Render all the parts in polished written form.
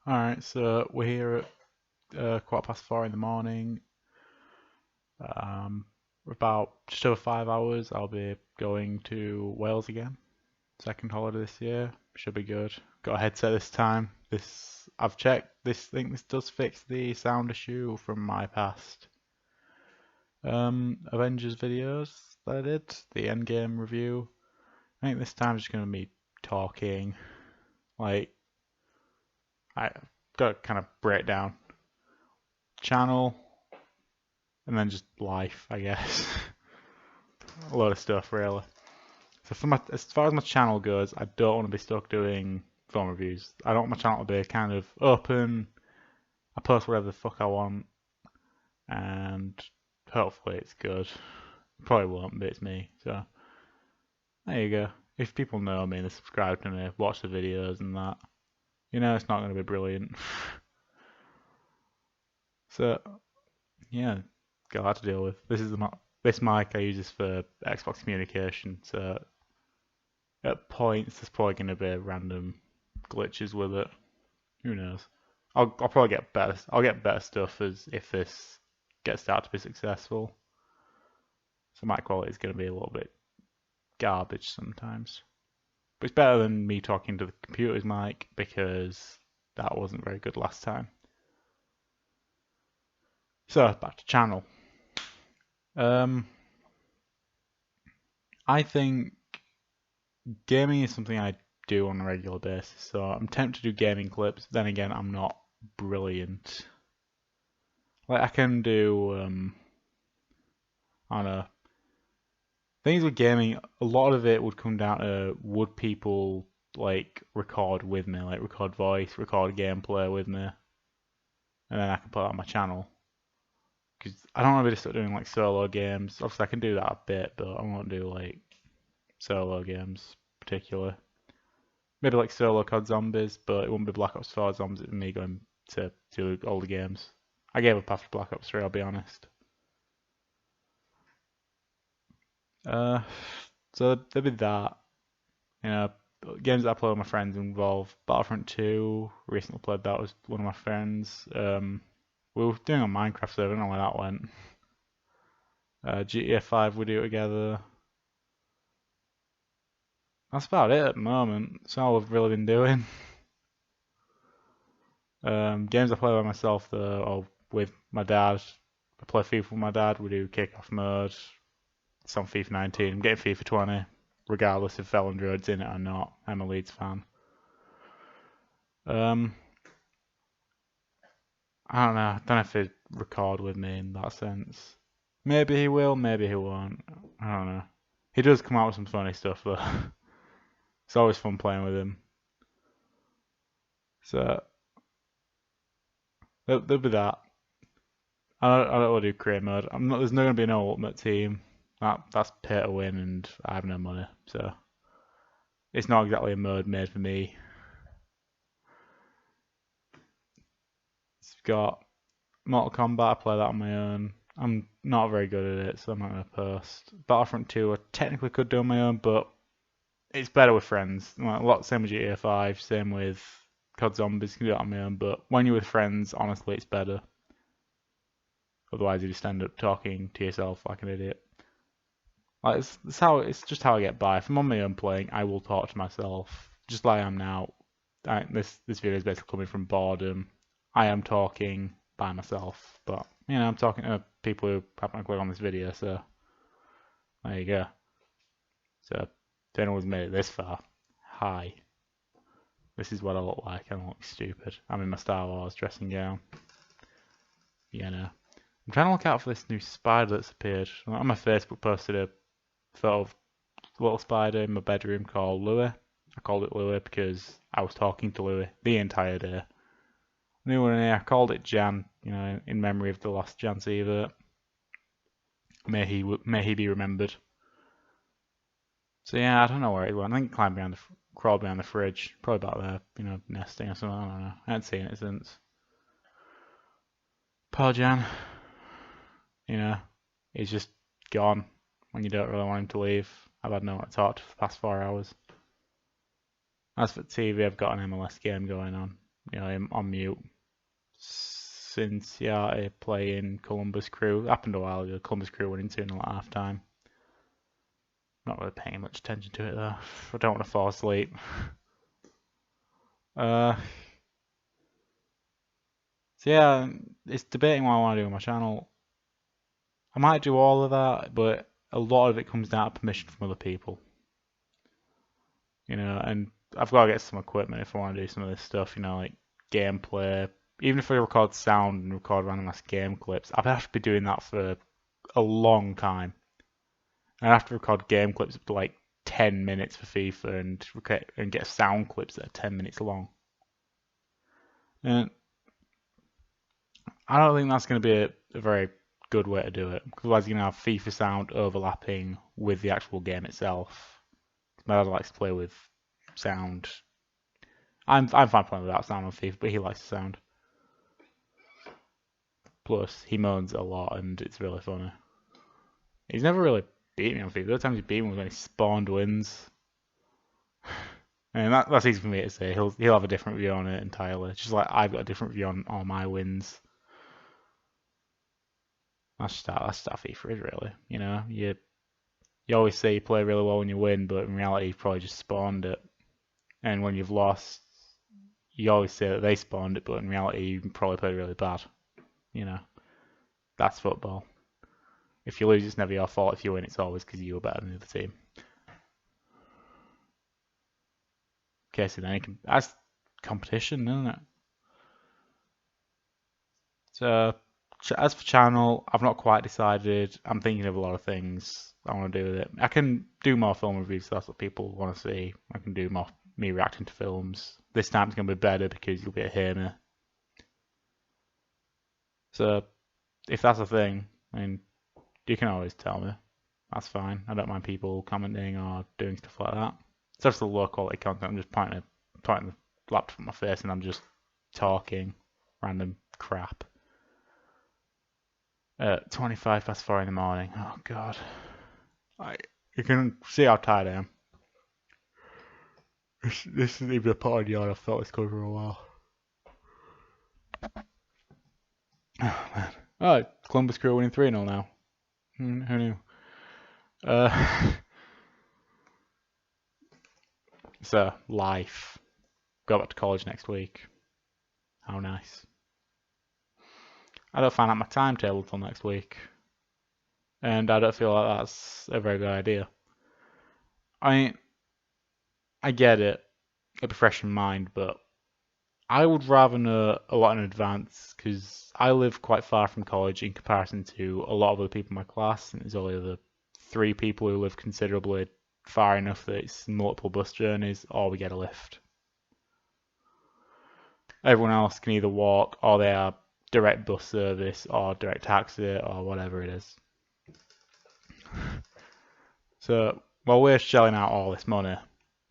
Alright, so we're here at 4:15 in the morning. About just over 5 hours, I'll be going to Wales again. Second holiday this year. Should be good. Got a headset this time. I've checked. Think this does fix the sound issue from my past Avengers videos that I did, the Endgame review. I think this time it's just gonna be me talking. Like I got to kind of break down channel and then just life, I guess. A lot of stuff, really. So as far as my channel goes, I don't want to be stuck doing film reviews. I don't want my channel to be kind of open. I post whatever the fuck I want, and hopefully it's good. Probably won't, but it's me. So there you go. If people know me, they subscribe to me, watch the videos and that, it's not going to be brilliant. So yeah, got that to deal with. This mic I use this for Xbox communication. So at points, there's probably going to be random glitches with it. Who knows? I'll probably get better. I'll get better stuff as if this gets out to be successful. So mic quality is going to be a little bit garbage sometimes, but it's better than me talking to the computer's mic because that wasn't very good last time. So back to channel. I think gaming is something I do on a regular basis, so I'm tempted to do gaming clips. Then again, I'm not brilliant. Like I can do, I don't know. Things with gaming, a lot of it would come down to would people like record with me, like record voice, record gameplay with me, and then I can put that on my channel. Because I don't want to be just doing like solo games. Obviously, I can do that a bit, but I won't do like solo games particularly. Maybe like solo COD Zombies, but it won't be Black Ops 4 Zombies. It'd be me going to do all the games. I gave up after Black Ops 3, I'll be honest. Uh, so there'd be that. You know, games that I play with my friends involve Battlefront 2. Recently played that with one of my friends. We were doing a Minecraft server, I don't know where that went. GTA 5 we do it together. That's about it at the moment. That's all I've really been doing. Games I play by myself though, or with my dad. I play FIFA with my dad. We do kickoff mode. It's on FIFA 19. I'm getting FIFA 20, regardless if Felon Road's in it or not. I'm a Leeds fan. Um, I don't know. I don't know if he'd record with me in that sense. Maybe he will, maybe he won't. I don't know. He does come out with some funny stuff though. It's always fun playing with him. So there'll be that. I don't want to do career mode. There's not going to be no ultimate team. That's pay to win, and I have no money, so it's not exactly a mode made for me. It's got Mortal Kombat. I play that on my own. I'm not very good at it, so I'm not going to post. Battlefront 2, I technically could do on my own, but it's better with friends. Like, a lot same with GTA 5, same with COD Zombies. You can do it on my own, but when you're with friends, honestly, it's better. Otherwise, you just end up talking to yourself like an idiot. Like it's just how I get by. If I'm on my own playing, I will talk to myself, just like I am now. This video is basically coming from boredom. I am talking by myself, but I'm talking to people who happen to click on this video, so there you go. So if anyone's made it this far, hi. This is what I look like. I don't look stupid. I'm in my Star Wars dressing gown. I'm trying to look out for this new spider that's appeared. On my Facebook posted a photo of a little spider in my bedroom called Louie. I called it Louie because I was talking to Louie the entire day. New one here, I called it Jan, in memory of the last Jan Sievert. May he be remembered. So yeah, I don't know where it went. I think it crawled behind the fridge, probably back there, nesting or something. I don't know. I haven't seen it since. Poor Jan, he's just gone when you don't really want him to leave. I've had no one to talk to for the past 4 hours. As for TV, I've got an MLS game going on. on mute. Cincinnati playing Columbus Crew. Happened a while ago. Columbus Crew winning 2-0 at half time. Not really paying much attention to it though. I don't want to fall asleep. So yeah, it's debating what I want to do on my channel. I might do all of that, but a lot of it comes down to permission from other people. And I've got to get some equipment if I want to do some of this stuff, like gameplay. Even if I record sound and record random ass game clips, I'd have to be doing that for a long time. I'd have to record game clips up to like 10 minutes for FIFA and get sound clips that are 10 minutes long. And I don't think that's going to be a very good way to do it, because otherwise you're going to have FIFA sound overlapping with the actual game itself. My dad likes to play with sound. I'm fine playing without sound on FIFA, but he likes the sound. Plus, he moans a lot, and it's really funny. He's never really beat me on FIFA. The other times he beat me was when he spawned wins. And that's easy for me to say. He'll have a different view on it entirely. Just like I've got a different view on all my wins. That's just how FIFA is, really. You always say you play really well when you win, but in reality you probably just spawned it. And when you've lost, you always say that they spawned it, but in reality you probably played really bad. That's football. If you lose, it's never your fault. If you win, it's always because you were better than the other team. Okay, so then that's competition, isn't it? So, as for channel, I've not quite decided. I'm thinking of a lot of things I want to do with it. I can do more film reviews, so that's what people want to see. I can do more me reacting to films. This time it's going to be better because you'll be able to hear me. So, if that's a thing, you can always tell me. That's fine. I don't mind people commenting or doing stuff like that. It's just the low quality content. I'm just pointing the laptop at my face and I'm just talking random crap. 25 past 4 in the morning. Oh god. You can see how tired I am. This isn't even a part of the I've felt this coming for a while. Oh man. Oh, Columbus Crew winning 3-0 now. Who knew? So, life. Go back to college next week. How nice. I don't find out my timetable till next week. And I don't feel like that's a very good idea. I get it. It'll be fresh in mind, but I would rather know a lot in advance, because I live quite far from college in comparison to a lot of other people in my class, and there's only the 3 people who live considerably far enough that it's multiple bus journeys or we get a lift. Everyone else can either walk or they are direct bus service or direct taxi or whatever it is. So while we're shelling out all this money,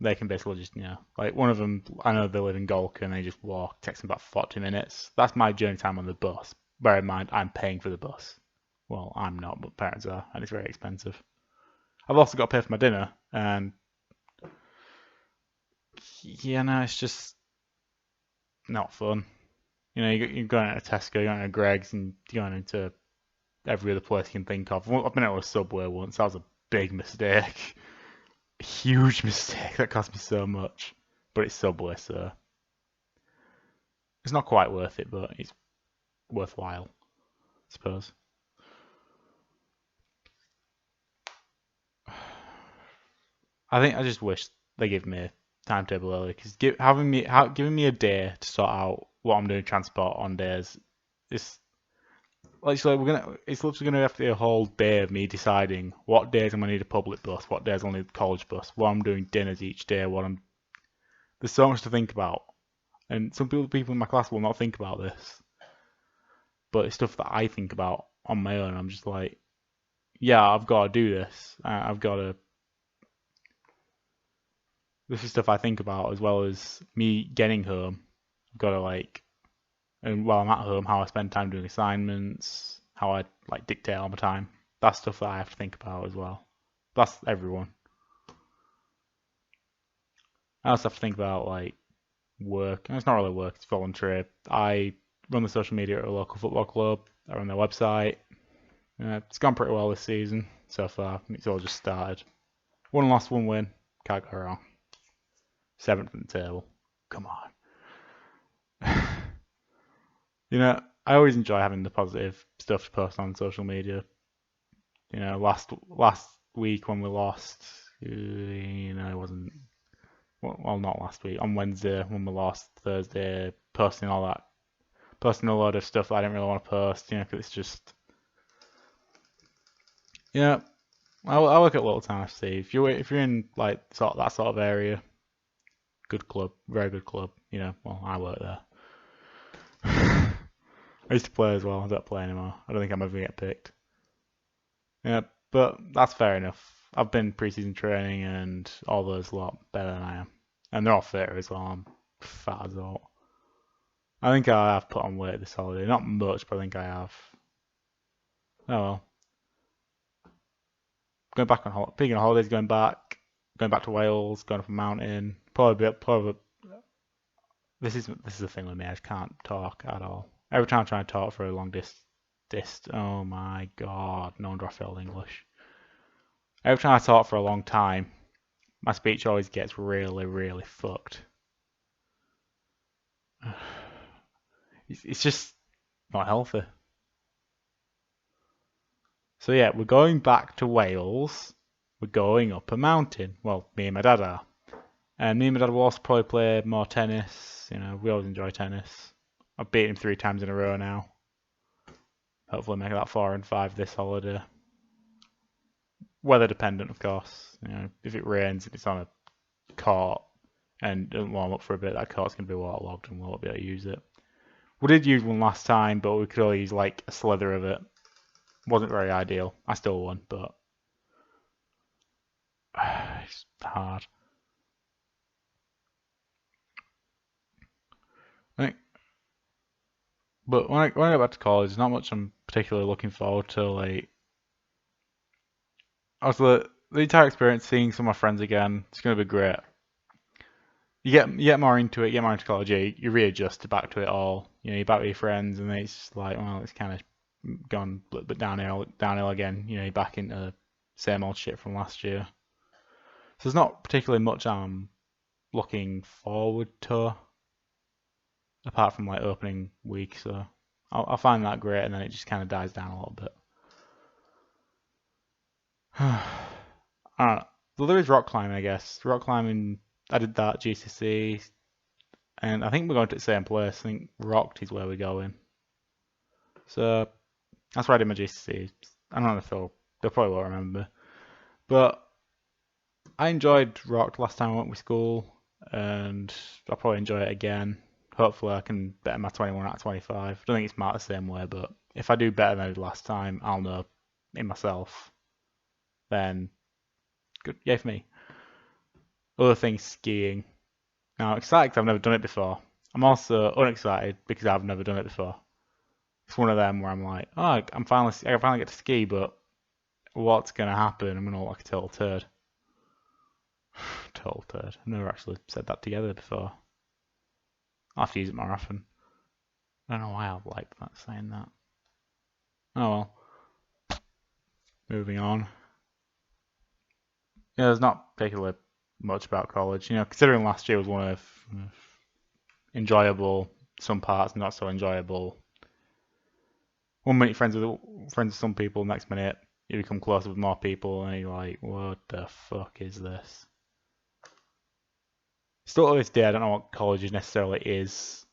they can basically just, like one of them, I know they live in Golka and they just walk. Takes them about 40 minutes. That's my journey time on the bus. Bear in mind, I'm paying for the bus. Well, I'm not, but parents are, and it's very expensive. I've also got to pay for my dinner, and it's just not fun. You're going to Tesco, you're going to Greggs, and you're going into every other place you can think of. I've been out of a Subway once. That was a big mistake. A huge mistake. That cost me so much. But it's Subway, so it's not quite worth it, but it's worthwhile, I suppose. I just wish they give me a timetable early, because giving me a day to sort out what I'm doing transport on days, it's literally gonna have to be a whole day of me deciding what days I'm gonna need a public bus, what days I'll need a college bus, what I'm doing dinners each day, there's so much to think about, and some people in my class will not think about this, but it's stuff that I think about on my own. I'm just like, yeah, I've got to do this. This is stuff I think about, as well as me getting home. I've got to and while I'm at home, how I spend time doing assignments, how I dictate all my time. That's stuff that I have to think about as well. That's everyone. I also have to think about work. And it's not really work, it's voluntary. I run the social media at a local football club. I run their website. It's gone pretty well this season so far. It's all just started. One loss, one win. Can't go wrong. 7th in the table. Come on. I always enjoy having the positive stuff to post on social media. Last week when we lost, it wasn't. Well, not last week. On Wednesday when we lost, Thursday, posting all that, posting a load of stuff that I didn't really want to post. Because it's just, I work at Little Town FC. If you're in like that sort of area, good club, very good club. Well, I work there. I used to play as well. I don't play anymore. I don't think I'm ever gonna get picked. Yeah, but that's fair enough. I've been preseason training and all those a lot better than I am, and they're all fair as well. I'm fat as all. I think I have put on weight this holiday. Not much, but I think I have. Oh well. Going back on speaking of holidays, going back to Wales, going up a mountain. Probably. This is the thing with me. I just can't talk at all. Every time I try to talk for a long oh my god, no wonder I failed English. Every time I talk for a long time, my speech always gets really, really fucked. It's just not healthy. So yeah, we're going back to Wales. We're going up a mountain. Well, me and my dad are. And me and my dad will also probably play more tennis. We always enjoy tennis. I've beaten him 3 times in a row now. Hopefully make that 4 and 5 this holiday. Weather dependent, of course. If it rains and it's on a court and doesn't warm up for a bit, that court's going to be waterlogged and we won't be able to use it. We did use one last time, but we could only use like a slither of it. Wasn't very ideal. I still won, but it's hard. I think, but when I go back to college, there's not much I'm particularly looking forward to. Like, the entire experience, seeing some of my friends again, it's gonna be great. You get more into it, you get more into college, you readjust back to it all. You're back with your friends, and then it's just like, well, it's kind of gone a little bit downhill again. You're back into the same old shit from last year. So there's not particularly much I'm looking forward to, apart from like opening week. So I'll find that great, and then it just kind of dies down a little bit. I don't know. Well, there is rock climbing, I guess. Rock climbing, I did that GCC, and I think we're going to the same place. I think Rocked is where we're going. So that's where I did my GCC. I don't know if they'll probably won't remember, but I enjoyed Rocked last time I went with school, and I'll probably enjoy it again. Hopefully, I can better my 21 out of 25. I don't think it's marked the same way, but if I do better than I did last time, I'll know in myself. Then good, yay for me. Other things, skiing. Now, I'm excited because I've never done it before. I'm also unexcited because I've never done it before. It's one of them where I'm like, oh, I finally get to ski, but what's gonna happen? I'm gonna look like a total turd. Total turd. I've never actually said that together before. I'll have to use it more often. I don't know why I've liked that saying that. Oh well. Moving on. Yeah, there's not particularly much about college. Considering last year was one of enjoyable, some parts not so enjoyable. 1 minute friends with some people, next minute you become closer with more people, and you're like, what the fuck is this? Still to this day, I don't know what college necessarily is.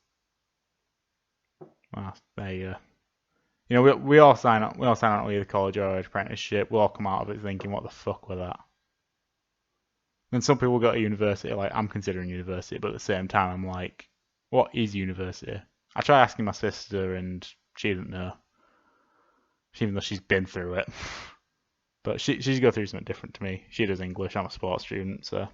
Well, there you go. We all sign up. We all sign up to either college or apprenticeship. We all come out of it thinking, what the fuck with that? Then some people go to university, like I'm considering university, but at the same time, I'm like, what is university? I try asking my sister, and she didn't know, even though she's been through it. But she's go through something different to me. She does English. I'm a sports student, so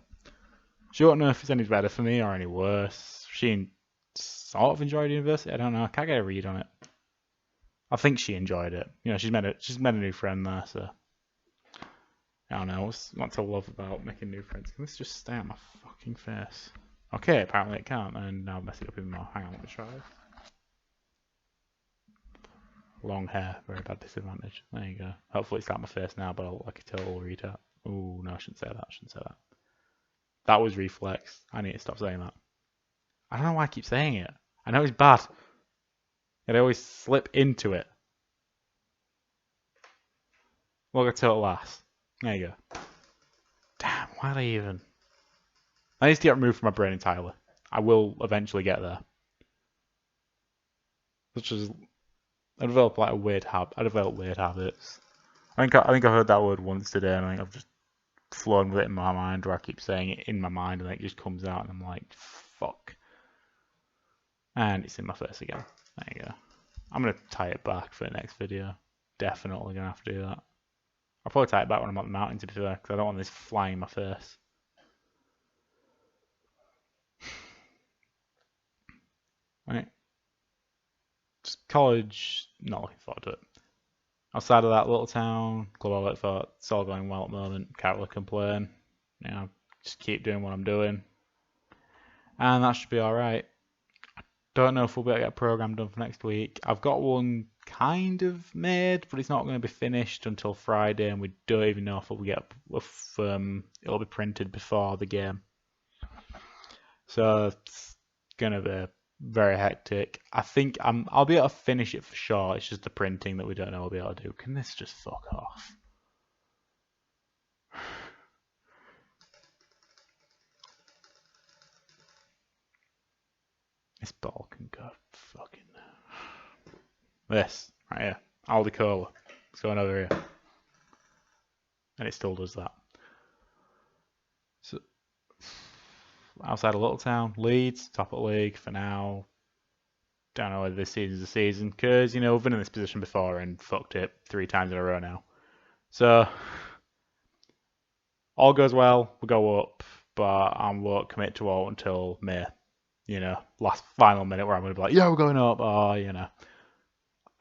she won't know if it's any better for me or any worse. She sort of enjoyed university. I don't know. I can't get a read on it. I think she enjoyed it. She's met a new friend there, so I don't know. What's not to love about making new friends? Can this just stay on my fucking face? Okay, apparently it can't, and now I'm messing up even more. Hang on, let me try. Long hair, very bad disadvantage. There you go. Hopefully it's out my face now, but I'll look like a total retard. Oh no, I shouldn't say that. I shouldn't say that. That was reflex. I need to stop saying that. I don't know why I keep saying it. I know it's bad. Yet I always slip into it. Look at total ass. There you go. Damn, why did I even? I need to get removed from my brain entirely. I will eventually get there. Such as I develop like a weird habit. I develop weird habits. I think I heard that word once today, and I think I've just flown with it in my mind, where I keep saying it in my mind, and it just comes out, and I'm like, fuck. And it's in my face again. There you go. I'm gonna tie it back for the next video. Definitely gonna have to do that. I'll probably tie it back when I'm on the mountain, to be fair, because I don't want this flying in my face. Right. Just college, not looking forward to it. Outside of that little town, club I work for, it's all going well at the moment. Can't really complain. You know, just keep doing what I'm doing. And that should be alright. Don't know if we'll be able to get a program done for next week. I've got one kind of made, but it's not going to be finished until Friday, and we don't even know if it'll be printed before the game. So it's going to be very hectic. I think I'll be able to finish it for sure. It's just the printing that we don't know I'll be able to do. Can this just fuck off? This ball can go fucking. This right here, Aldi Cola. It's going over here, and it still does that. So outside a little town, Leeds, top of the league for now. Don't know whether this season's the season, because we've been in this position before and fucked it 3 times in a row now. So all goes well, we go up, but I won't commit to all until May. Last final minute where I'm going to be like, yeah, we're going up.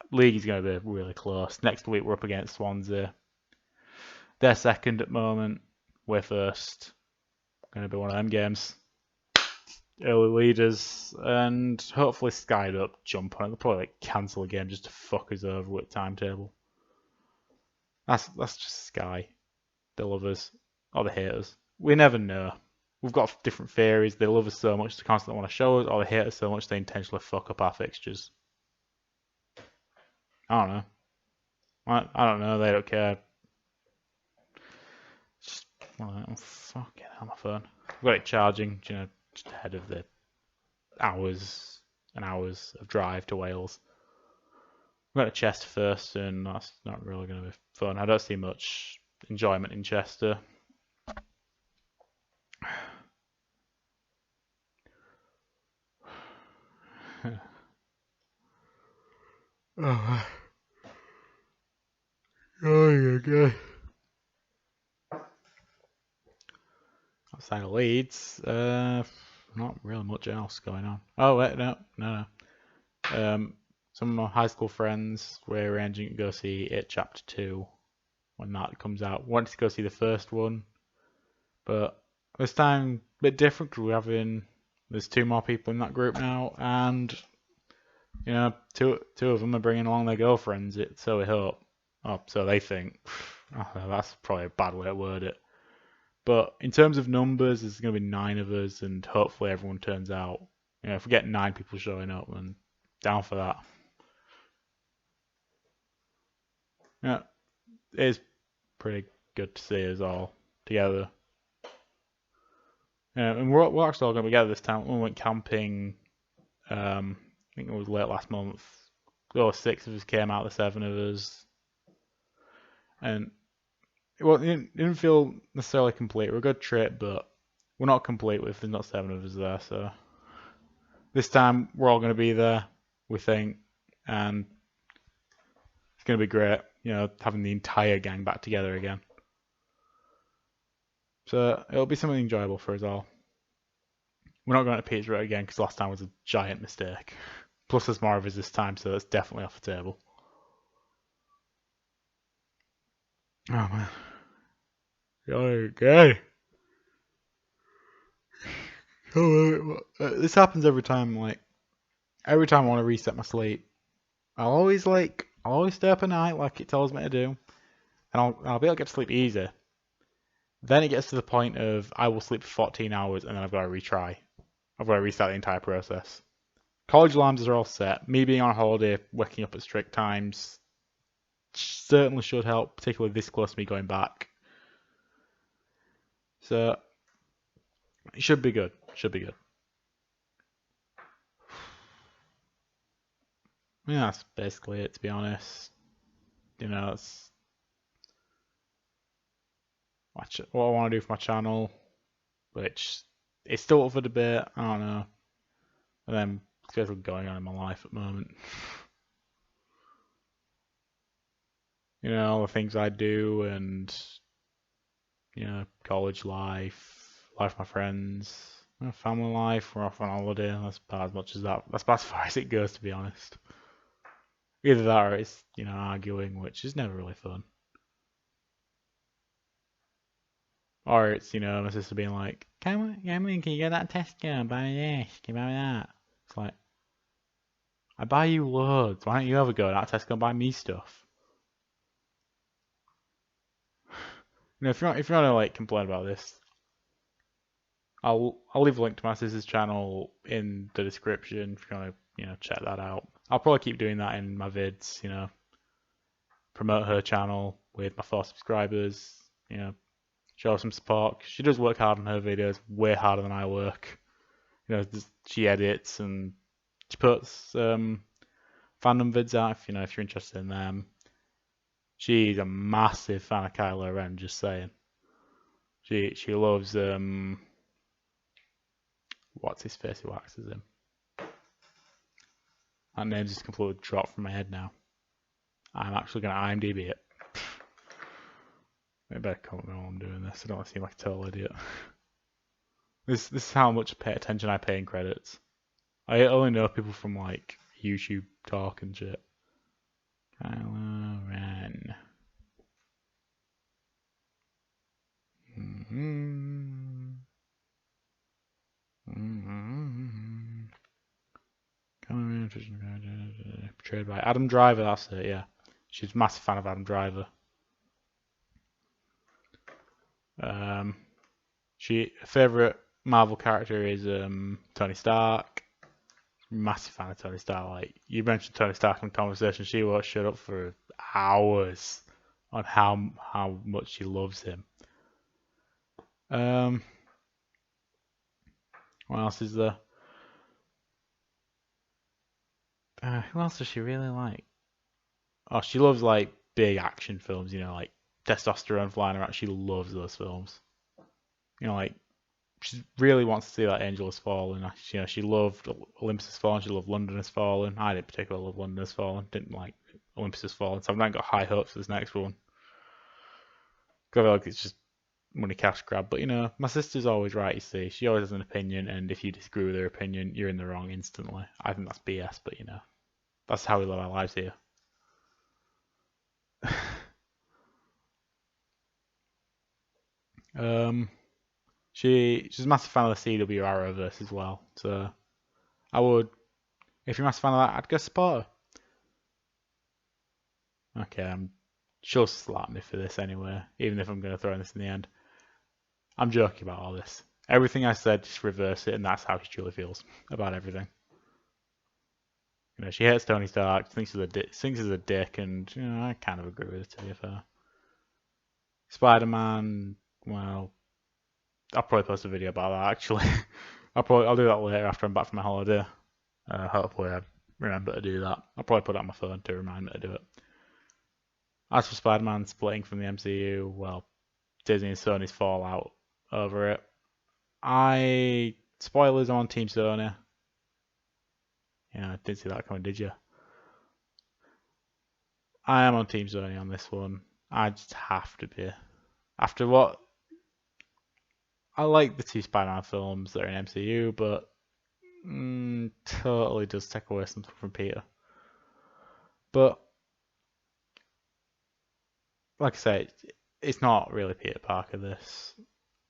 League is going to be really close. Next week we're up against Swansea. They're second at the moment. We're first. Going to be one of them games. Early leaders, and hopefully Sky don't jump on it. They'll probably cancel a game just to fuck us over with timetable. That's just Sky. They love us, or they hate us. We never know. We've got different theories. They love us so much they constantly want to show us, or they hate us so much they intentionally fuck up our fixtures. I don't know. I don't know. They don't care. Just, I'm fucking on my phone. I've got it charging, just ahead of the hours and hours of drive to Wales. I'm going to Chester first, and that's not really going to be fun. I don't see much enjoyment in Chester. Oh yeah, good. Outside of Leeds, not really much else going on. Oh wait, no. Some of my high school friends were arranging to go see It Chapter 2 when that comes out. Wanted to go see the first one, but this time a bit different because there's 2 more people in that group now, and two of them are bringing along their girlfriends. So we hope. Oh, so they think. Oh, that's probably a bad way to word it. But in terms of numbers, there's going to be 9 of us, and hopefully everyone turns out. If we get 9 people showing up, then down for that. Yeah, it is pretty good to see us all together. And we're actually all going to be together this time. We went camping. I think it was late last month. 6 of us came out, the 7 of us, and it didn't feel necessarily complete. We're a good trip, but we're not complete if there's not 7 of us there. So this time we're all going to be there, we think, and it's going to be great. Having the entire gang back together again. So it'll be something enjoyable for us all. We're not going to Peterborough again because last time was a giant mistake. Plus there's more of us this time, so that's definitely off the table. Oh man. Okay. This happens every time. Like every time I want to reset my sleep, I'll always stay up at night like it tells me to do, and I'll be able to get to sleep easy. Then it gets to the point of I will sleep for 14 hours and then I've got to retry. I've got to restart the entire process. College alarms are all set. Me being on holiday, waking up at strict times, certainly should help, particularly this close to me going back. So it should be good. Should be good. Yeah, that's basically it, to be honest. It's what I want to do for my channel, which is still up for debate. I don't know. And then it's basically going on in my life at the moment. All the things I do and, college life, life with my friends, family life. We're off on holiday. That's about as much as that. That's about as far as it goes, to be honest. Either that or it's, arguing, which is never really fun. Or it's, my sister being like, can you get that test gun? Buy me this, can you buy me that? It's like, I buy you loads. Why don't you ever go to that Tesco and buy me stuff? If you want to like complain about this, I'll leave a link to my sister's channel in the description if you want to check that out. I'll probably keep doing that in my vids, promote her channel with my 4 subscribers, show her some support. She does work hard on her videos, way harder than I work. She edits and she puts fandom vids out if you're interested in them. She's a massive fan of Kylo Ren, just saying. She loves what's his face who acts as him. That name's just completely dropped from my head now. I'm actually gonna IMDb it. I better comment while I'm doing this. I don't want to seem like a total idiot. This is how much attention I pay in credits. I only know people from like YouTube talk and shit. Kylo Ren. Portrayed by Adam Driver, that's it, yeah. She's a massive fan of Adam Driver. She favorite Marvel character is Tony Stark. Massive fan of Tony Stark. Like you mentioned Tony Stark in conversation, she will shut up for hours on how much she loves him. What else is there? Who else does she really like? Oh, she loves like big action films, like testosterone flying around. She loves those films. Like she really wants to see that Angel Has Fallen. She loved Olympus Has Fallen. She loved London Has Fallen. I didn't particularly love London Has Fallen. Didn't like Olympus Has Fallen, so I've not got high hopes for this next one. I feel like it's just money cash grab. But my sister's always right. You see, she always has an opinion, and if you disagree with her opinion, you're in the wrong instantly. I think that's BS, but that's how we live our lives here. She's a massive fan of the CW Arrowverse as well. So I would, if you're a massive fan of that, I'd go support her. Okay, she'll slap me for this anyway, even if I'm going to throw this in the end. I'm joking about all this. Everything I said, just reverse it, and that's how she truly feels about everything. She hates Tony Stark, thinks he's a dick, and I kind of agree with it, to be fair. Spider-Man, well, I'll probably post a video about that actually. I'll do that later after I'm back from my holiday. Hopefully I remember to do that. I'll probably put it on my phone to remind me to do it. As for Spider-Man splitting from the MCU, well, Disney and Sony's fallout over it. Spoilers on Team Sony. Yeah, I didn't see that coming, did you? I am on Team Sony on this one. I just have to be. After what? I like the 2 Spider-Man films that are in MCU, but totally does take away something from Peter. But like I say, it's not really Peter Parker, this,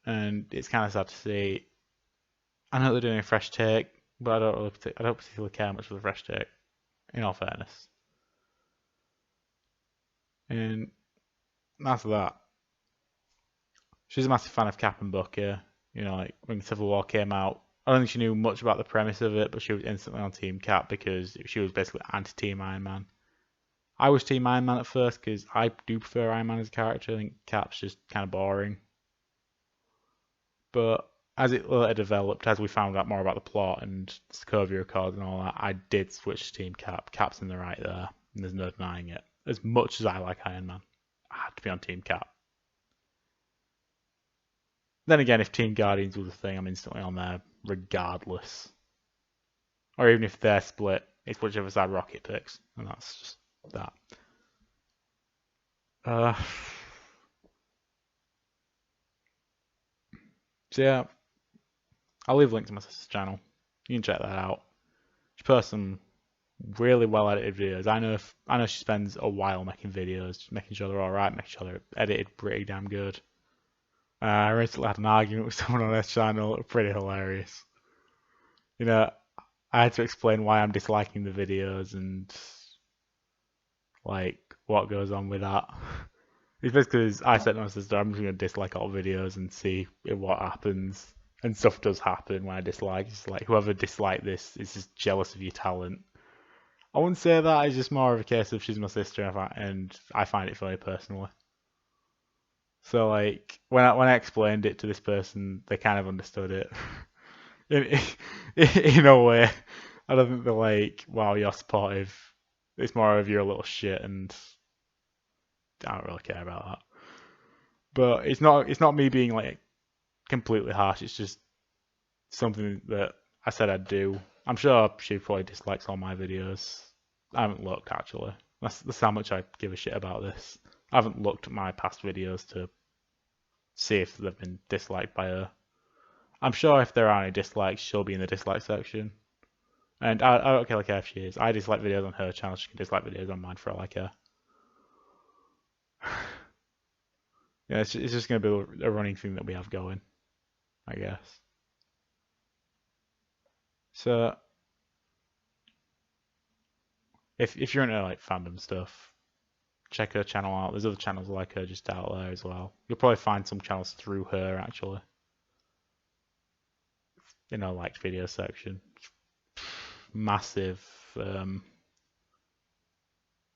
and it's kind of sad to see I know they're doing a fresh take, but I don't particularly care much for the fresh take, in all fairness. And that's that. She's a massive fan of Cap and Buck, yeah. You know, like when Civil War came out, I don't think she knew much about the premise of it, but she was instantly on Team Cap because she was basically anti-Team Iron Man. I was Team Iron Man at first because I do prefer Iron Man as a character. I think Cap's just kind of boring. But as it later developed, as we found out more about the plot and Sokovia Accords and all that, I did switch to Team Cap. Cap's in the right there, and there's no denying it. As much as I like Iron Man, I had to be on Team Cap. Then again, if Team Guardians was a thing, I'm instantly on there regardless. Or even if they're split, it's whichever side Rocket picks, and that's just that. So yeah, I'll leave a link to my sister's channel. You can check that out. She posts some really well edited videos. I know she spends a while making videos, making sure they're alright, making sure they're edited pretty damn good. I recently had an argument with someone on her channel, pretty hilarious. You know, I had to explain why I'm disliking the videos and like what goes on with that. It's basically I said to my sister, I'm just gonna dislike all videos and see what happens. And stuff does happen when I dislike. It's like whoever disliked this is just jealous of your talent. I wouldn't say that. It's just more of a case of she's my sister, and I find it funny personally. So like when I explained it to this person, they kind of understood it in in a way. I don't think they're like, "Wow, you're supportive." It's more of you're a little shit, and I don't really care about that. But it's not me being like completely harsh. It's just something that I said I'd do. I'm sure she probably dislikes all my videos. I haven't looked actually. That's how much I give a shit about this. I haven't looked at my past videos to see if they've been disliked by her. I'm sure if there are any dislikes, she'll be in the dislike section. And I don't care if she is. I dislike videos on her channel. She can dislike videos on mine for all I care. Yeah, it's just going to be a running thing that we have going, I guess. So if you're into like fandom stuff, check her channel out. There's other channels like her just out there as well. You'll probably find some channels through her actually. In our liked video section. Massive.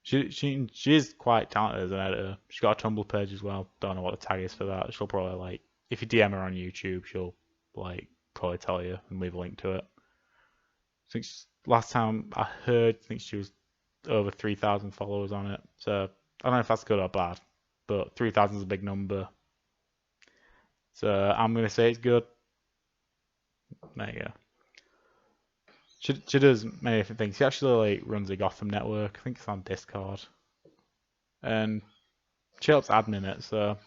She is quite talented as an editor. She's got a Tumblr page as well. Don't know what the tag is for that. She'll probably like if you DM her on YouTube, she'll like probably tell you and leave a link to it. I think last time I heard, I think she was over 3,000 followers on it. So I don't know if that's good or bad, but 3,000 is a big number. So I'm gonna say it's good. There you go. She does many different things. She actually like runs a Gotham network. I think it's on Discord, and she helps admin it. So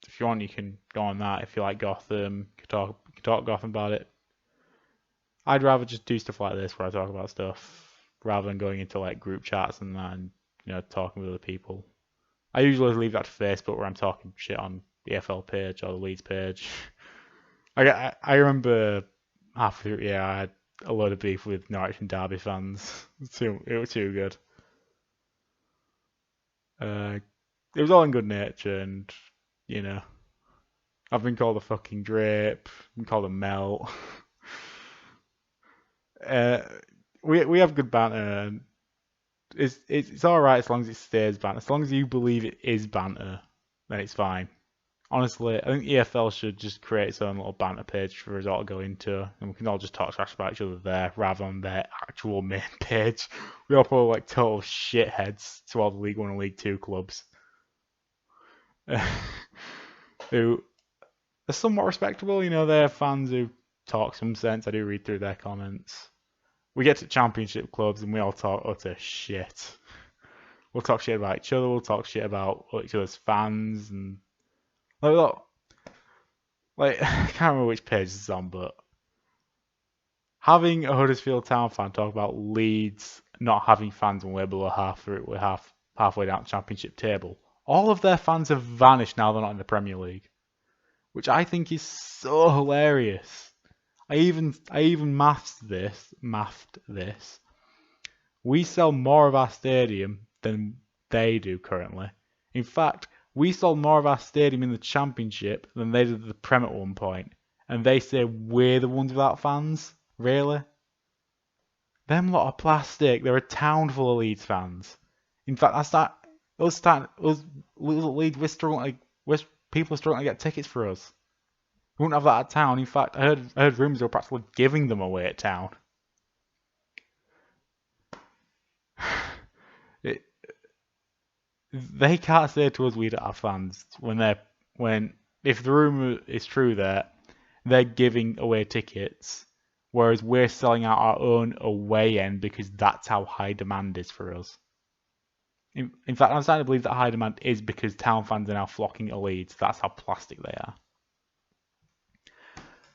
if you want, you can go on that. If you like Gotham, you can talk Gotham about it. I'd rather just do stuff like this where I talk about stuff rather than going into like group chats and that and talking with other people. I usually leave that to Facebook where I'm talking shit on the FL page or the Leeds page. I remember halfway through, yeah, I had a load of beef with Norwich and Derby fans. It was too good. It was all in good nature, and I've been called a fucking drape, I've been called a melt. We have good banter, and it's all right as long as it stays banter. As long as you believe it is banter, then it's fine. Honestly, I think EFL should just create its own little banter page for us all to go into, and we can all just talk trash about each other there rather than their actual main page. We all probably like total shitheads to all the League One and League Two clubs, who are somewhat respectable. They're fans who talk some sense. I do read through their comments. We get to Championship clubs and we all talk utter shit. We'll talk shit about each other. We'll talk shit about each other's fans and. Like, I can't remember which page this is on, but having a Huddersfield Town fan talk about Leeds not having fans when we're below halfway down the Championship table, all of their fans have vanished now they're not in the Premier League, which I think is so hilarious. I even mathed this. We sell more of our stadium than they do currently. In fact, we sold more of our stadium in the Championship than they did the Prem at one point. And they say we're the ones without fans? Really? Them lot of plastic. They're a town full of Leeds fans. In fact, us Leeds, people are struggling to get tickets for us. We wouldn't have that at town. In fact, I heard rumours they were practically giving them away at town. It, they can't say to us we don't have fans when if the rumour is true they're giving away tickets, whereas we're selling out our own away end because that's how high demand is for us. In fact, I'm starting to believe that high demand is because town fans are now flocking to Leeds. That's how plastic they are.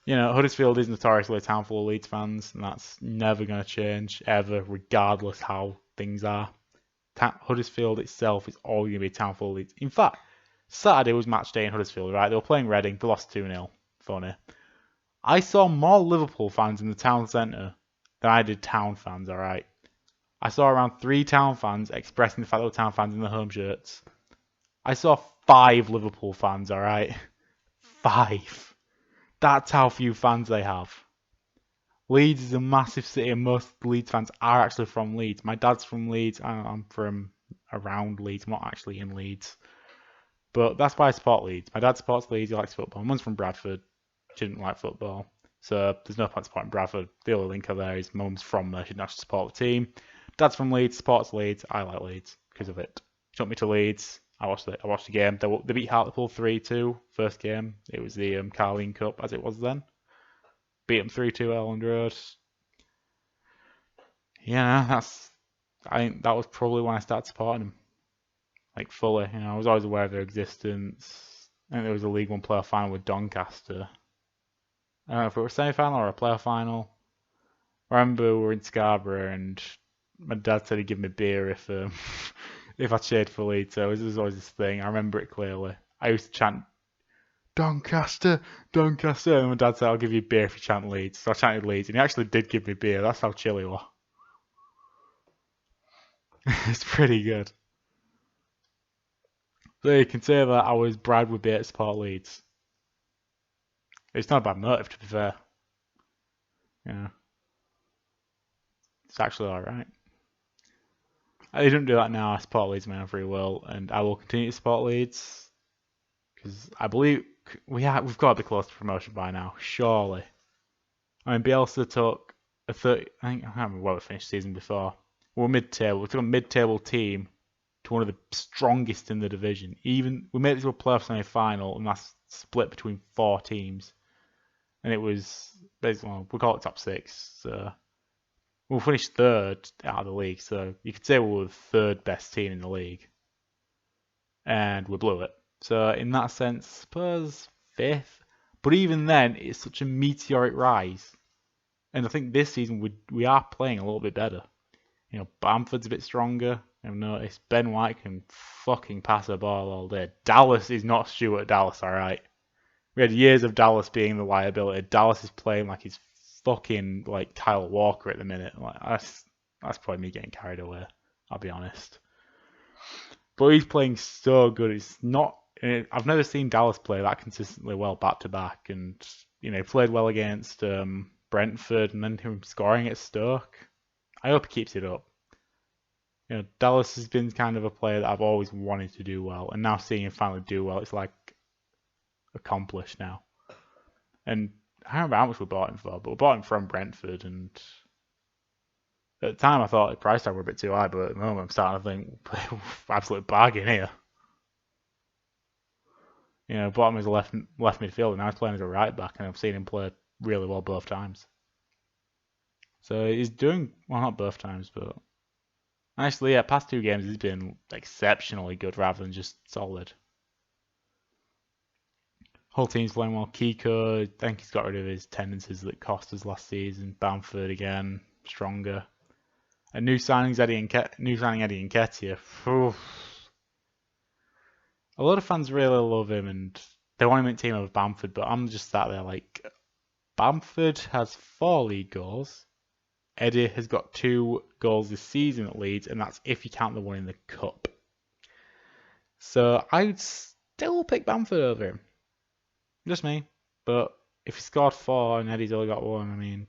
You know, Huddersfield is notoriously a town full of Leeds fans, and that's never going to change, ever, regardless how things are. Huddersfield itself is always going to be a town full of Leeds. In fact, Saturday was match day in Huddersfield, right? They were playing Reading, they lost 2-0. Funny. I saw more Liverpool fans in the town centre than I did town fans, alright? I saw around 3 town fans expressing the fact they were town fans in their home shirts. I saw 5 Liverpool fans, alright? 5. That's how few fans they have. Leeds is a massive city and most Leeds fans are actually from Leeds. My dad's from Leeds, I'm from around Leeds, I'm not actually in Leeds. But that's why I support Leeds. My dad supports Leeds, he likes football. My mum's from Bradford, she didn't like football. So there's no point supporting Bradford. The only link there is mum's from there, she didn't actually support the team. Dad's from Leeds, supports Leeds, I like Leeds because of it. He took me to Leeds, I watched the game. They beat Hartlepool 3-2, first game. It was the Carling Cup as it was then. Beat them 3-2 Elland Road. Yeah, I think that was probably when I started supporting them. Like fully, you know, I was always aware of their existence. I think there was a League One playoff final with Doncaster. I don't know if it was a semi-final or a playoff final. I remember we were in Scarborough and my dad said he'd give me beer if if I cheered for Leeds. So it was always this thing. I remember it clearly. I used to chant Doncaster, Doncaster, and my dad said I'll give you beer if you chant Leeds. So I chanted Leeds, and he actually did give me beer. That's how chill he was. It's pretty good. So you can say that I was bribed with beer to support Leeds. It's not a bad motive, to be fair. Yeah, it's actually alright. I didn't do that now. I support Leeds man free will, and I will continue to support Leeds because I believe we've got to be close to promotion by now, surely. I mean, Bielsa took a 30. I can't remember where we finished the season before. We were mid-table. We took a mid-table team to one of the strongest in the division. Even we made it to a playoff semi-final, and that's split between 4 teams. And it was basically, well, we call it top 6. So we'll finish 3rd out of the league. So you could say we were the 3rd best team in the league, and we blew it. So in that sense, Spurs 5th. But even then, it's such a meteoric rise. And I think this season we are playing a little bit better. You know, Bamford's a bit stronger. I've noticed Ben White can fucking pass a ball all day. Dallas is not Stuart Dallas, alright? We had years of Dallas being the liability. Dallas is playing like he's fucking like Kyle Walker at the minute. Like that's probably me getting carried away, I'll be honest. But he's playing so good. It's not. I've never seen Dallas play that consistently well back to back, and you know, he played well against Brentford, and then him scoring at Stoke. I hope he keeps it up. You know, Dallas has been kind of a player that I've always wanted to do well, and now seeing him finally do well, it's like accomplished now. And I don't remember how much we bought him for, but we bought him from Brentford, and at the time I thought the price tag were a bit too high, but at the moment I'm starting to think, absolute bargain here. You know, bought him as a left midfielder, now he's playing as a right back, and I've seen him play really well both times. So he's doing, well, not both times, but actually, yeah, past 2 games he's been exceptionally good rather than just solid. Whole team's playing well. Kiko, I think he's got rid of his tendencies that cost us last season. Bamford again, stronger. And new signing Eddie Nketiah. A lot of fans really love him and they want him in team over Bamford, but I'm just sat there like, Bamford has 4 league goals. Eddie has got 2 goals this season at Leeds, and that's if you count the one in the cup. So I'd still pick Bamford over him. Just me. But if he scored 4 and Eddie's only got 1, I mean,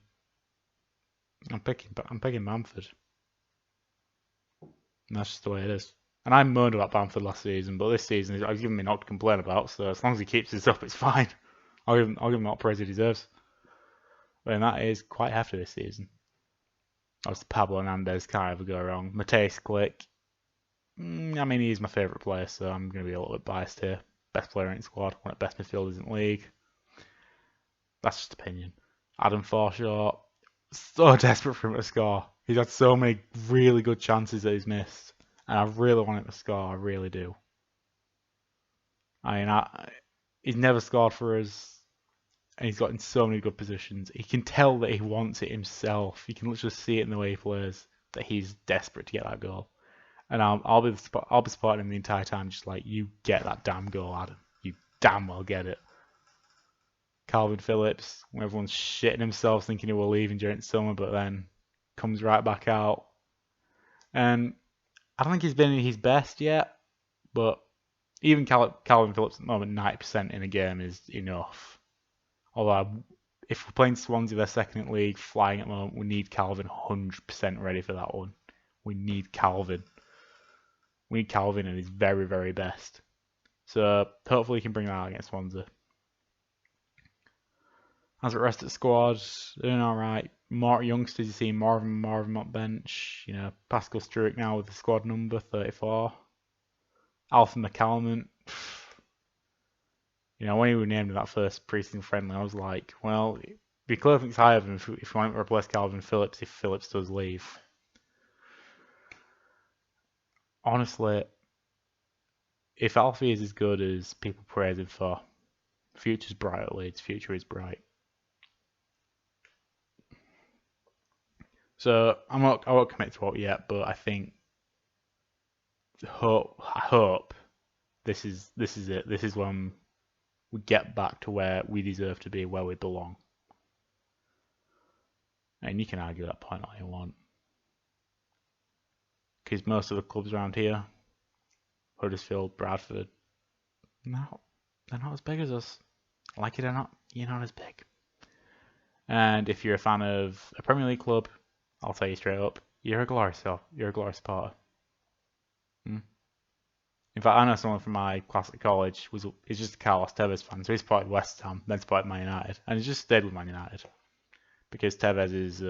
I'm picking Bamford. And that's just the way it is. And I moaned about Bamford last season, but this season I've given me not to complain about. So as long as he keeps this up, it's fine. I'll give him what praise he deserves. And that is quite hefty this season. Obviously, Pablo Hernandez can't ever go wrong. Mateusz Klich, I mean, he's my favourite player, so I'm going to be a little bit biased here. Best player in the squad, one of the best midfielders in the league. That's just opinion. Adam Forshaw, so desperate for him to score. He's had so many really good chances that he's missed, and I really want him to score. I really do. I mean, he's never scored for us, and he's got in so many good positions. He can tell that he wants it himself. You can literally see it in the way he plays that he's desperate to get that goal. And I'll be supporting him the entire time, just like, you get that damn goal, Adam. You damn well get it. Calvin Phillips, when everyone's shitting himself thinking he will leave during the summer, but then comes right back out. And I don't think he's been at his best yet, but even Calvin Phillips at the moment, 90% in a game is enough. Although, if we're playing Swansea, their second in league, flying at the moment, we need Calvin 100% ready for that one. We need Calvin. We need Calvin at his very, very best. So hopefully he can bring that out against Swansea. As it rest of the squad, doing alright. More youngsters, you see more of them on bench. You know, Pascal Struijk now with the squad number 34. Alpha McCalmont. You know, when he was named in that first preseason friendly, I was like, well, it'd be clear it's higher than if you want to replace Calvin Phillips if Phillips does leave. Honestly, if Alfie is as good as people praise him for, future's bright at Leeds. Future is bright. So I won't commit to it yet, but I think I hope this is it. This is when we get back to where we deserve to be, where we belong. And you can argue that point all you want, because most of the clubs around here, Huddersfield, Bradford, no, they're not as big as us. Like it or not, you're not as big. And if you're a fan of a Premier League club, I'll tell you straight up, you're a Glory supporter. In fact, I know someone from my class at college is just a Carlos Tevez fan, so he supported West Ham, then supported Man United, and he just stayed with Man United because Tevez is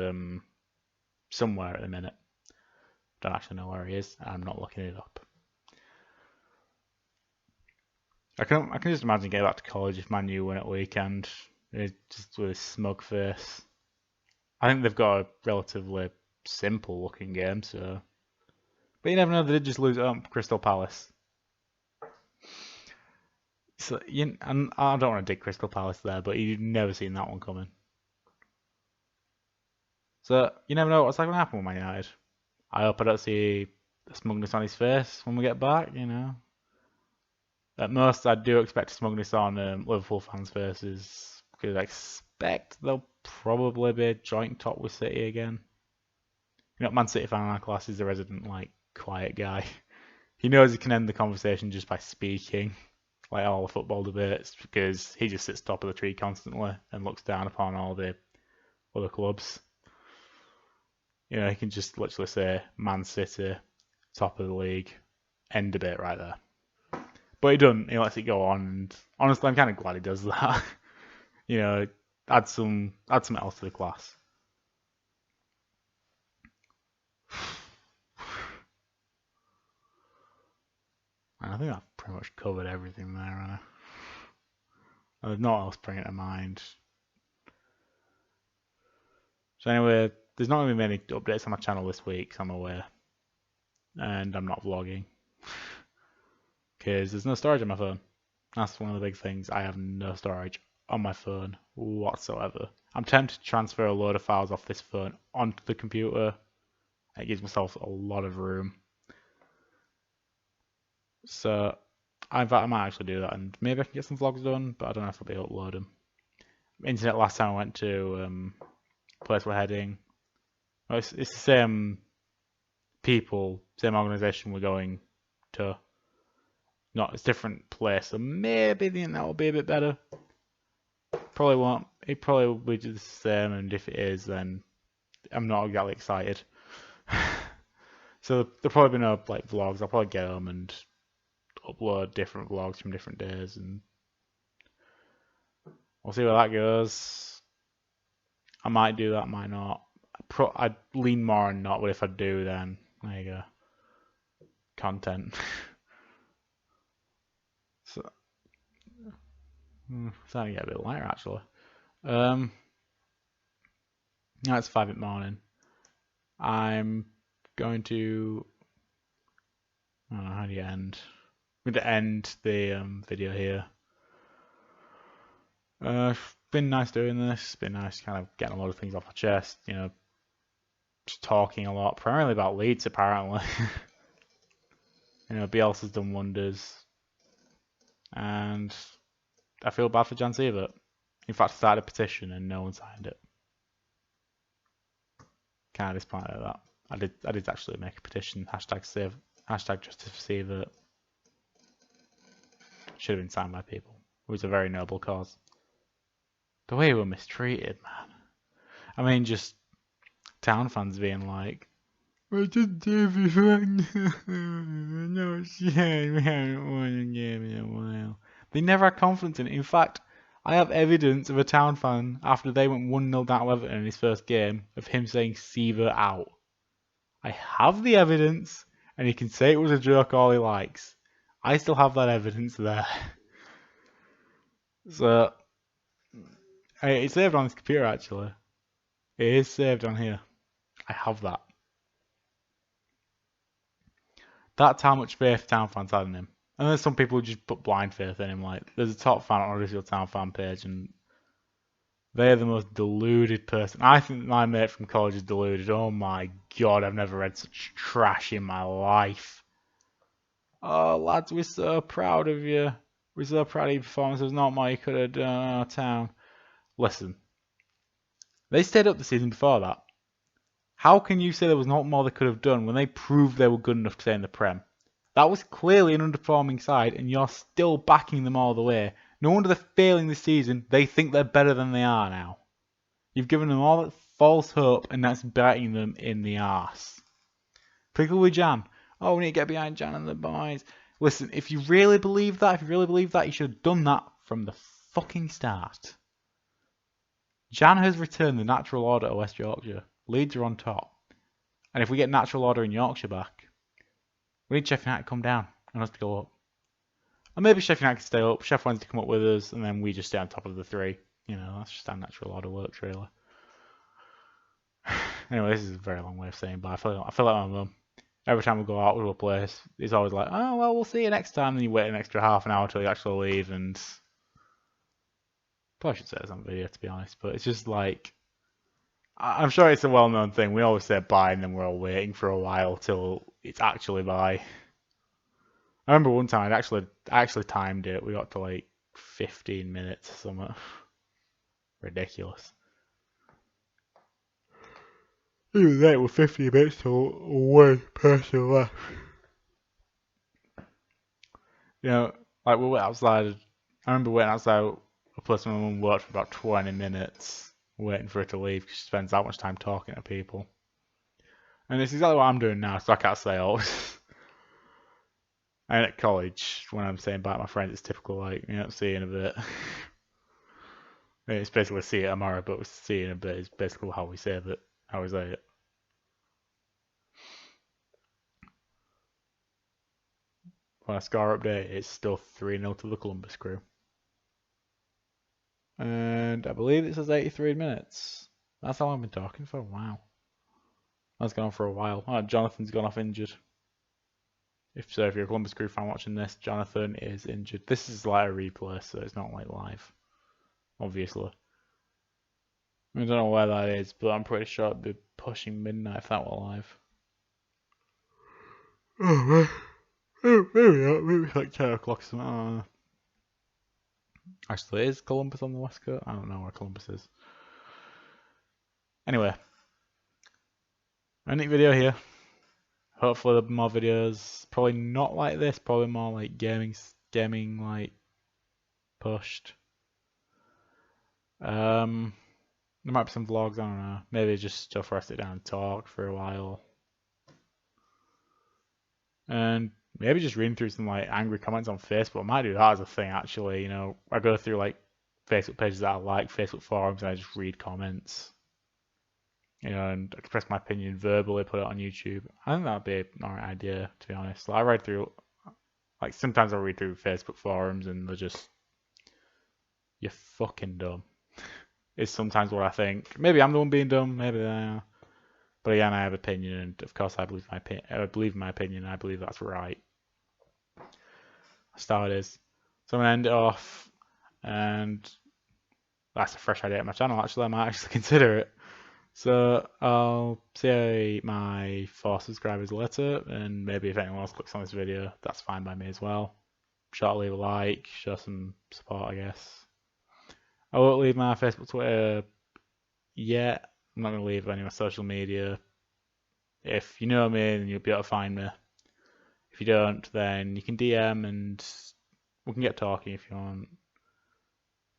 somewhere at the minute. Don't actually know where he is. I'm not looking it up. I can just imagine getting back to college if Man U win at weekend, just with a smug face. I think they've got a relatively simple looking game, so. But you never know, they did just lose at Crystal Palace. So, and I don't want to dig Crystal Palace there, but you've never seen that one coming. So, you never know what's going to happen with Man United. I hope I don't see the smugness on his face when we get back, you know. At most, I do expect smugness on Liverpool fans' faces, because I expect they'll probably be joint top with City again. You know, Man City fan in our class is the resident, quiet guy. He knows he can end the conversation just by speaking, like all the football debates, because he just sits top of the tree constantly and looks down upon all the other clubs. You know, he can just literally say Man City, top of the league, end debate right there. But he doesn't. He lets it go on, and honestly, I'm kind of glad he does that. You know, add something else to the class. I think I've pretty much covered everything there. There's not else bringing to mind. So anyway, there's not going to be many updates on my channel this week, so I'm aware. And I'm not vlogging. Because there's no storage on my phone. That's one of the big things. I have no storage on my phone whatsoever. I'm tempted to transfer a load of files off this phone onto the computer. It gives myself a lot of room. So I might actually do that, and maybe I can get some vlogs done, but I don't know if I'll be able to upload them. internet last time I went to place we're heading. Well, it's the same people, same organisation we're going to. Not it's different place, so maybe the internet will be a bit better. Probably won't. It probably will be just the same, and if it is, then I'm not exactly excited. So there'll probably be no like vlogs. I'll probably get them and upload different vlogs from different days, and we'll see where that goes. I might do that, might not. I'd lean more on not, but if I do, then there you go. Content. So, starting to get a bit lighter actually. Now it's 5 in the morning. I'm going to. I don't know, how do you end? I'm going to end the video here. It's been nice doing this. It's been nice kind of getting a lot of things off my chest. You know, just talking a lot, primarily about Leeds apparently. You know, Bielsa's done wonders, and I feel bad for Jan Sievert. In fact, I started a petition and no one signed it. Kind of disappointed at that. I did actually make a petition. Hashtag Justice for Sievert. Should have been signed by people. It was a very noble cause. The way we were mistreated, man. I mean, just town fans being like, "I just did everything. No shit, we haven't won a game in a while." They never had confidence in it. In fact, I have evidence of a town fan after they went 1-0 down to Everton in his first game of him saying Sievert out. I have the evidence, and he can say it was a joke all he likes. I still have that evidence there. So, it's saved on this computer actually. It is saved on here. I have that. That's how much faith town fans had in him. And there's some people who just put blind faith in him. Like, there's a top fan on Huddersfield Town fan page, and they're the most deluded person. I think my mate from college is deluded. Oh my god, I've never read such trash in my life. Oh, lads, we're so proud of you. We're so proud of your performance. There's not more you could have done, town. Listen, they stayed up the season before that. How can you say there was not more they could have done when they proved they were good enough to stay in the Prem? That was clearly an underperforming side, and you're still backing them all the way. No wonder they're failing this season. They think they're better than they are now. You've given them all that false hope, and that's biting them in the arse. Particularly with Jan. Oh, we need to get behind Jan and the boys. Listen, if you really believe that, you should have done that from the fucking start. Jan has returned the natural order of West Yorkshire. Leeds are on top. And if we get natural order in Yorkshire back, we need Sheffield United to come down and us to go up. And maybe Sheffield United can stay up, Sheffield Wednesday to come up with us, and then we just stay on top of the three. You know, that's just how natural order works, really. Anyway, this is a very long way of saying bye. I feel like my mum. Every time we go out to a place, it's always like, oh, well, we'll see you next time. Then you wait an extra half an hour till you actually leave, and probably should say this on video, to be honest, but it's just like, I'm sure it's a well-known thing. We always say bye, and then we're all waiting for a while till it's actually bye. I remember one time I actually timed it. We got to like 15 minutes or something. Ridiculous. Even then, it was 50 minutes till one person left. You know, like we went outside. I remember waiting outside a place my mum worked for about 20 minutes, waiting for her to leave because she spends that much time talking to people. And it's exactly what I'm doing now, so I can't say all. And at college, when I'm saying bye to my friends, it's typical like, you know, see you in a bit. It's basically see you tomorrow, but see you in a bit is basically how we say it, how we say it. On a score update, it's still 3-0 to the Columbus Crew. And I believe it says 83 minutes. That's how I've been talking for. Wow. That's gone on for a while. Oh, Jonathan's gone off injured. If you're a Columbus Crew fan watching this, Jonathan is injured. This is like a replay, so it's not like live. Obviously. I don't know where that is, but I'm pretty sure it'd be pushing midnight if that were live. Oh, maybe not. Maybe like 10 o'clock or something. I don't know. Actually, is Columbus on the west coast? I don't know where Columbus is. Anyway, a neat video here. Hopefully there'll be more videos. Probably not like this. Probably more like gaming like pushed. There might be some vlogs. I don't know. Maybe just stuff where I sit down and talk for a while. And maybe just reading through some like angry comments on Facebook. I might do that as a thing actually. You know, I go through like Facebook pages that I like, Facebook forums, and I just read comments. You know, and express my opinion verbally, put it on YouTube. I think that'd be an alright idea, to be honest. Like, I read through, like, sometimes I read through Facebook forums and they're just, you're fucking dumb. Is sometimes what I think. Maybe I'm the one being dumb, maybe they are. But again, I have opinion, and of course, I believe my opinion. I believe in my opinion. I believe that's right. That's how it is. So I'm gonna end it off, and that's a fresh idea at my channel. Actually, I might actually consider it. So I'll say my 4 subscribers later, and maybe if anyone else clicks on this video, that's fine by me as well. Sure to leave a like, show some support, I guess. I won't leave my Facebook, Twitter yet. I'm not gonna leave any of my social media. If you know me, then you'll be able to find me. If you don't, then you can DM and we can get talking if you want.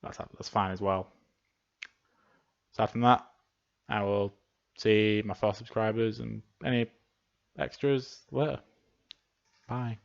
That's fine as well. Aside from that, I will see my 4 subscribers and any extras later. Bye.